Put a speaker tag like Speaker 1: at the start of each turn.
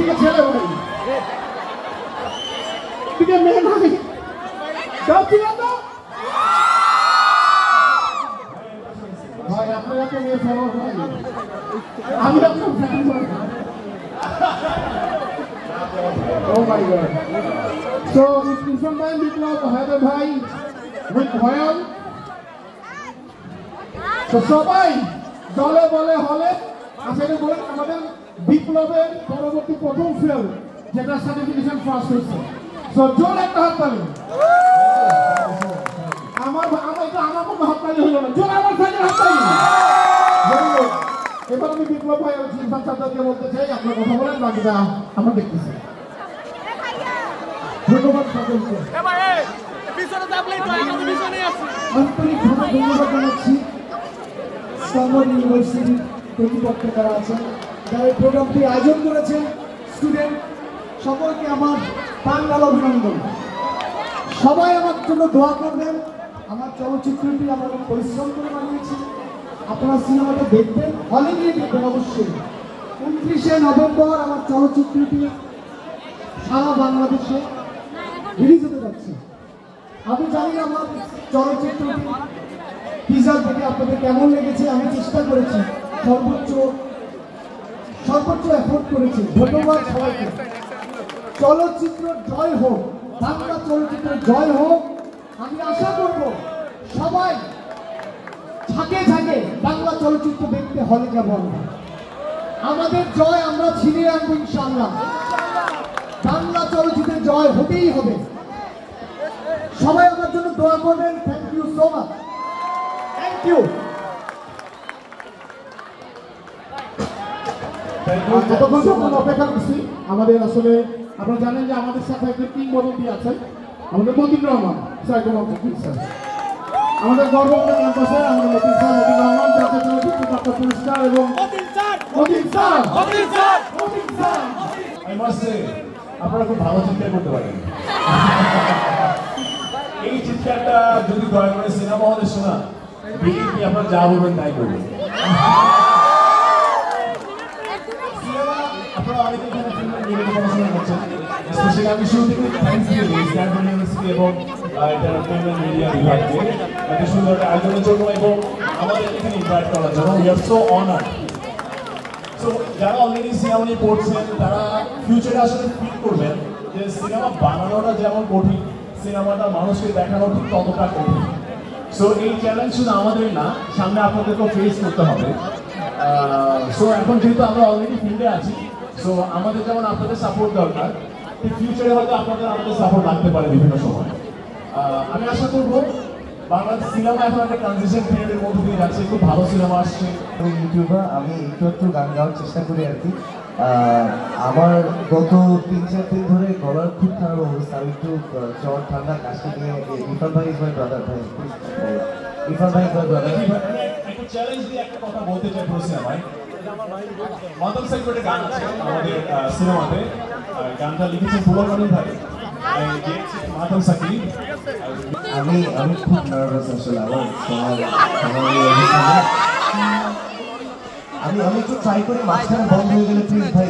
Speaker 1: এদিকে ছেলে ভাই, এদিকে মেয়ে ভাই, যাচ্ছি না তো ভাই, আপনারা তো মেয়ে ফলোয়ার ভাই, আমি আপনার ফ্যান ভাই। Oh my God! So it's Irfan Bhai, Biplab, Haider Bhai, with Hoyan. So সবাই দলে বলে হলে আসলে বলেন আমাদের বিপ্লবের পরবর্তী প্রথম ফেল যেটা সার্টিফিকেশন ফার্স্ট হয়েছে। সো জোর একটা হাততালি। আমার কোনো হাততালি হলো না, জোর আমার সাইডের হাততালি। এবার আমি বিপ্লব ভাই আর ইরফান সাদ্দারকে বলতে চাই, আপনার কথা বলেন, বাকিটা আমরা দেখতেছি। ধন্যবাদ সকলকে, আন্তরিকভাবে ধন্যবাদ জানাচ্ছি স্ট্যানফোর্ড ইউনিভার্সিটির কর্তৃপক্ষ যারা আছেন, যারা এই প্রোগ্রামটি আয়োজন করেছেন, স্টুডেন্ট সকলকে আমার বাংলার অভিনন্দন। সবাই আমার জন্য দোয়া করবেন। আমার চলচ্চিত্রটি আমরা পরিশ্রম করে বানিয়েছি, আপনারা সিনেমাটা দেখবেন, হলে গিয়ে দেখবেন অবশ্যই। 29শে নভেম্বর আমার চলচ্চিত্রটি সারা বাংলাদেশে রিলিজ হতে যাচ্ছে। আমি জানি আমার চলচ্চিত্রটি টিজার থেকে আপনাদের কেমন লেগেছে। আমি চেষ্টা করেছি, সর্বোচ্চ এফোর্ট করেছি। ধন্যবাদ সবাইকে। চলচ্চিত্র জয় হোক, বাংলা চলচ্চিত্র জয় হোক। আমি আশা করব সবাই ঝাঁকে ঝাঁকে বাংলা চলচ্চিত্র দেখতে হলে যাব। আমাদের জয় আমরা ছিনিয়ে আনবো ইনশাআল্লাহ। বাংলা চলচ্চিত্রের জয় হতেই হবে। সবাই আমার জন্য দোয়া করবেন। Thank you so much. Thank you. যতক্ষণ আমরা অপেক্ষা করছি, আমাদের আসলে আপনারা জানেন যে আমাদের সাথে একটা কিংবদন্তি আছেন, আমাদের মতিন রহমান স্যার, আমাদের গর্ববোধ ক্যাম্পাসে আমাদের মতিন স্যার, মতিন রহমান জাতীয় চলচ্চিত্র প্রাপ্ত পুরস্কার এবং
Speaker 2: আপনারা খুব ভালো চিৎকার করতে পারেন। এই চিৎকারটা যদি দয়া করে সিনেমা হলে শোনা, বিএনপি আপনারা যা বলবেন তাই করবেন। আপনারা অনেকে এখানে ফিল্মের নিয়ে পড়াশোনা করছেন, স্পেশালি আমি শুরু থেকে থ্যাঙ্কস দিয়ে দিই স্ট্যানফোর্ড ইউনিভার্সিটি এবং এটার ফিল্ম এন্ড মিডিয়া বিভাগকে এত সুন্দর আয়োজনের জন্য এবং আমাদের এখানে ইনভাইট করার জন্য। We are so honoured. So যারা অলরেডি সিনেমা নিয়ে পড়ছেন তারা ফিউচারে আসলে ফিল করবেন যে সিনেমা বানানোটা যেমন কঠিন, সিনেমাটা মানুষকে দেখানো ঠিক ততটা কঠিন। সো এই চ্যালেঞ্জ শুধু আমাদের না, সামনে আপনাদেরকেও ফেস করতে হবে। সো এখন যেহেতু আমরা অলরেডি ফিল্ডে আছি, সো আমাদের যেমন আপনাদের সাপোর্ট দরকার, ঠিক ফিউচারে হয়তো আমাদের সাপোর্ট লাগতে পারে বিভিন্ন সময়। আমি আশা করবো বাংলাদেশ সিনেমা এখন একটা ট্রানজিশন পিরিয়ডের মধ্যে দিয়ে যাচ্ছে, খুব ভালো সিনেমা আসছে।
Speaker 3: আমি ইউটিউবার, আমি একটু গান গাওয়ার চেষ্টা করি আর কি। আমার গত 3-4 দিন ধরে গলার খুব খারাপ অবস্থা। আমি একটু জ্বর ঠান্ডা কাশি নিয়ে। ইরফান ভাই ইজ মাই ব্রাদার। ভাই ইরফান ভাই ইজ মাই ব্রাদার।
Speaker 2: একটা চ্যালেঞ্জ দিয়ে একটা কথা বলতে চাই পুরো সিনেমায়। মাদক সেক্টরের গান আছে আমাদের সিনেমাতে, গানটা লিখেছেন বুলকানি ভাই, মাদক সাকি।
Speaker 3: আমি খুব নার্ভাস আসলে। আমি একটু ট্রাই করি, মাঝখানে বন্ধ হয়ে গেলে প্লিজ ভাই